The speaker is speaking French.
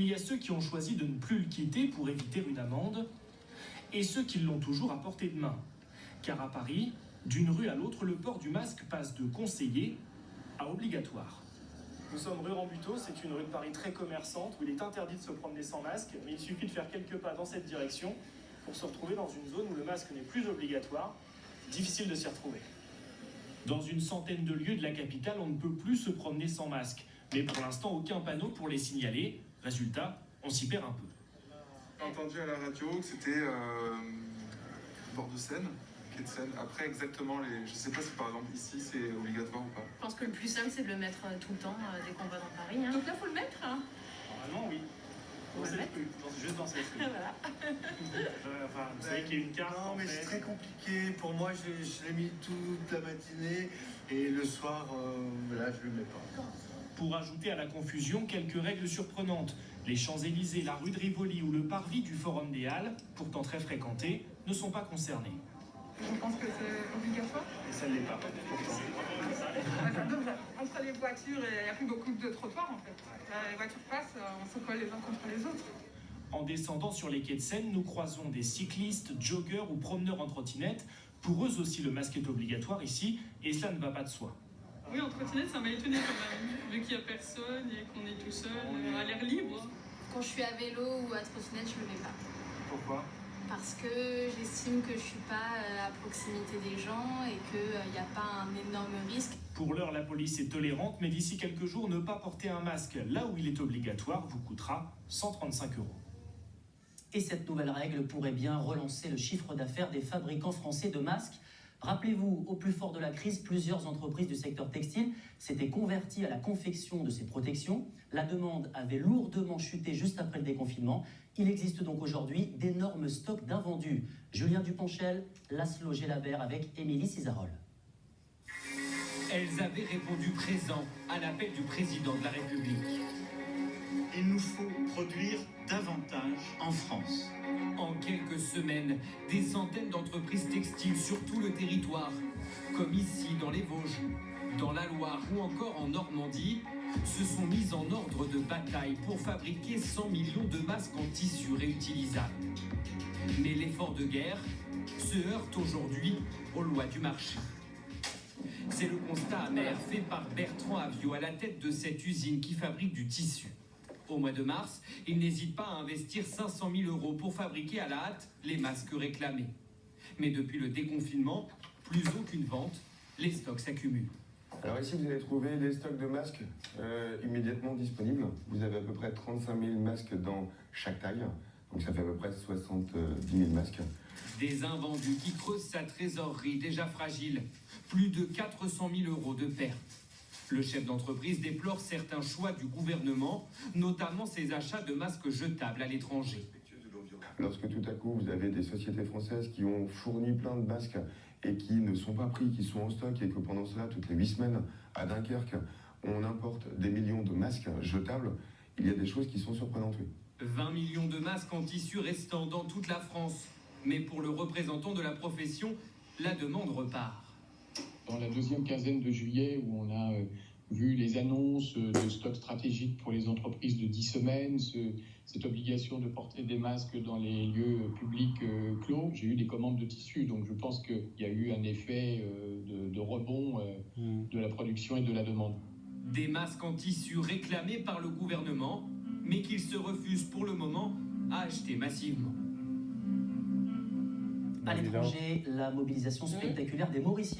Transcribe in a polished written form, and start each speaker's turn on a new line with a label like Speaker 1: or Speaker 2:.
Speaker 1: Il y a ceux qui ont choisi de ne plus le quitter pour éviter une amende et ceux qui l'ont toujours à portée de main. Car à Paris, d'une rue à l'autre, le port du masque passe de conseillé à obligatoire. Nous sommes rue Rambuteau, c'est une rue de Paris très commerçante où il est interdit de se promener sans masque, mais il suffit de faire quelques pas dans cette direction pour se retrouver dans une zone où le masque n'est plus obligatoire. Difficile de s'y retrouver. Dans une centaine de lieux de la capitale, on ne peut plus se promener sans masque. Mais pour l'instant, aucun panneau pour les signaler. Résultat, on s'y perd un peu.
Speaker 2: J'ai entendu à la radio que c'était bord de Seine, quai de Seine. Après, exactement, je ne sais pas si par exemple ici c'est obligatoire ou pas.
Speaker 3: Je pense que le plus simple, c'est de le mettre tout le temps dès qu'on va dans Paris. Hein.
Speaker 4: Donc là, il faut le mettre hein.
Speaker 1: Normalement, oui.
Speaker 4: On va le mettre.
Speaker 1: Juste dans cette rue.
Speaker 4: Voilà.
Speaker 1: Enfin, vous savez qu'il y a une carte.
Speaker 5: Non, mais c'est très compliqué. Pour moi, je l'ai mis toute la matinée et le soir, là, je le mets pas.
Speaker 1: Pour ajouter à la confusion, quelques règles surprenantes. Les Champs-Élysées, la rue de Rivoli ou le parvis du Forum des Halles, pourtant très fréquentés, ne sont pas concernés.
Speaker 4: Je pense que c'est obligatoire.
Speaker 1: Et ça ne l'est pas, pourtant.
Speaker 4: Entre les voitures, il n'y a plus beaucoup de trottoirs en fait. Les voitures passent, on se colle les uns contre les autres.
Speaker 1: En descendant sur les quais de Seine, nous croisons des cyclistes, joggeurs ou promeneurs en trottinette. Pour eux aussi, le masque est obligatoire ici, et cela ne va pas de soi.
Speaker 6: Oui, en trottinette, ça m'a étonné quand même, vu qu'il n'y a personne et qu'on est tout seul, à l'air libre.
Speaker 3: Quand je suis à vélo ou à trottinette, je ne le mets pas.
Speaker 1: Pourquoi ?
Speaker 3: Parce que j'estime que je ne suis pas à proximité des gens et qu'il n'y a pas un énorme risque.
Speaker 1: Pour l'heure, la police est tolérante, mais d'ici quelques jours, ne pas porter un masque là où il est obligatoire vous coûtera 135 €.
Speaker 7: Et cette nouvelle règle pourrait bien relancer le chiffre d'affaires des fabricants français de masques. Rappelez-vous, au plus fort de la crise, plusieurs entreprises du secteur textile s'étaient converties à la confection de ces protections. La demande avait lourdement chuté juste après le déconfinement. Il existe donc aujourd'hui d'énormes stocks d'invendus. Julien Duponchel, Laszlo Gelabert avec Émilie Cizarol.
Speaker 8: Elles avaient répondu présent à l'appel du président de la République.
Speaker 9: Il nous faut produire davantage en France.
Speaker 8: En quelques semaines, des centaines d'entreprises textiles sur tout le territoire, comme ici dans les Vosges, dans la Loire ou encore en Normandie, se sont mises en ordre de bataille pour fabriquer 100 millions de masques en tissu réutilisables. Mais l'effort de guerre se heurte aujourd'hui aux lois du marché. C'est le constat amer fait par Bertrand Aviot à la tête de cette usine qui fabrique du tissu. Au mois de mars, il n'hésite pas à investir 500 000 € pour fabriquer à la hâte les masques réclamés. Mais depuis le déconfinement, plus aucune vente, les stocks s'accumulent.
Speaker 10: Alors ici, vous allez trouver des stocks de masques immédiatement disponibles. Vous avez à peu près 35 000 masques dans chaque taille. Donc ça fait à peu près 70 000 masques.
Speaker 8: Des invendus qui creusent sa trésorerie déjà fragile. Plus de 400 000 € de pertes. Le chef d'entreprise déplore certains choix du gouvernement, notamment ses achats de masques jetables à l'étranger.
Speaker 10: Lorsque tout à coup, vous avez des sociétés françaises qui ont fourni plein de masques et qui ne sont pas pris, qui sont en stock, et que pendant cela, toutes les 8 semaines, à Dunkerque, on importe des millions de masques jetables, il y a des choses qui sont surprenantes, oui.
Speaker 8: 20 millions de masques en tissu restant dans toute la France. Mais pour le représentant de la profession, la demande repart.
Speaker 11: Dans la deuxième quinzaine de juillet, où on a vu les annonces de stock stratégique pour les entreprises de 10 semaines, cette obligation de porter des masques dans les lieux publics clos, j'ai eu des commandes de tissus. Donc je pense qu'il y a eu un effet de rebond de la production et de la demande.
Speaker 8: Des masques en tissu réclamés par le gouvernement, mais qu'il se refuse pour le moment à acheter massivement.
Speaker 7: À l'étranger, la mobilisation spectaculaire des Mauriciens.